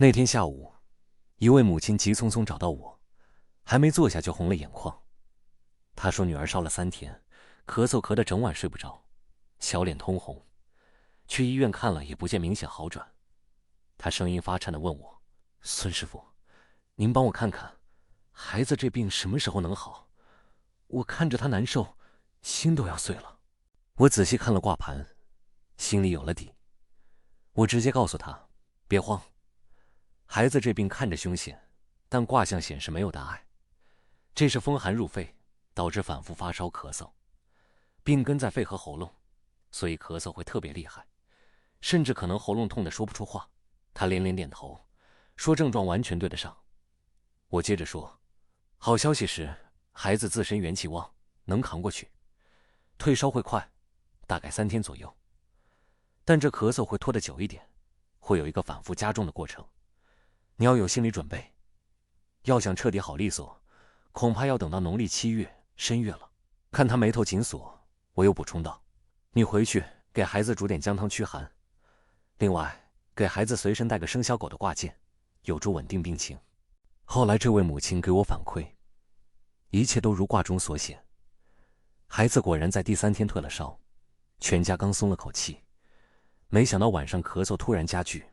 那天下午，一位母亲急匆匆找到我，还没坐下就红了眼眶。她说女儿烧了3天，咳嗽咳得整晚睡不着，小脸通红，去医院看了也不见明显好转。她声音发颤地问我：“孙师傅，您帮我看看，孩子这病什么时候能好？我看着他难受，心都要碎了。”我仔细看了卦盘，心里有了底。我直接告诉他：“别慌，孩子这病看着凶险，但卦象显示没有大碍。这是风寒入肺，导致反复发烧咳嗽，病根在肺和喉咙，所以咳嗽会特别厉害，甚至可能喉咙痛得说不出话。”他连连点头，说症状完全对得上。我接着说：“好消息是，孩子自身元气旺，能扛过去，退烧会快，大概3天左右。但这咳嗽会拖得久一点，会有一个反复加重的过程。你要有心理准备，要想彻底好利索，恐怕要等到农历7月申月了。”看他眉头紧锁，我又补充道：“你回去给孩子煮点姜汤驱寒，另外给孩子随身带个生肖狗的挂件，有助稳定病情。”后来这位母亲给我反馈，一切都如卦中所显，孩子果然在第3天退了烧，全家刚松了口气，没想到晚上咳嗽突然加剧，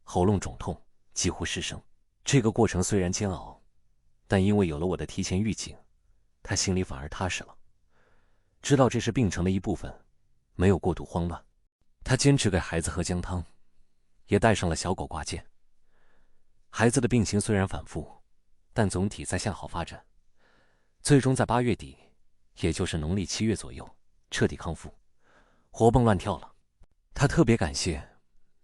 喉咙肿痛，几乎失声。这个过程虽然煎熬，但因为有了我的提前预警，他心里反而踏实了，知道这是病程的一部分，没有过度慌乱。他坚持给孩子喝姜汤，也带上了小狗挂件。孩子的病情虽然反复，但总体在向好发展，最终在8月底，也就是农历7月左右，彻底康复，活蹦乱跳了。他特别感谢，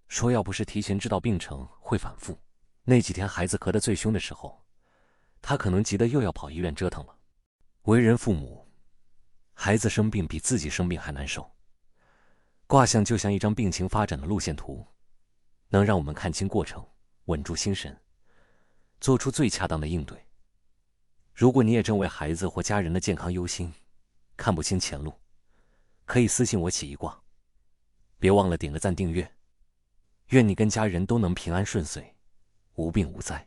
说要不是提前知道病程会反复，那几天孩子咳得最凶的时候，他可能急得又要跑医院折腾了。为人父母，孩子生病比自己生病还难受。卦象就像一张病情发展的路线图，能让我们看清过程，稳住心神，做出最恰当的应对。如果你也正为孩子或家人的健康忧心，看不清前路，可以私信我起一卦。别忘了点个赞订阅，愿你跟家人都能平安顺遂，无病无灾。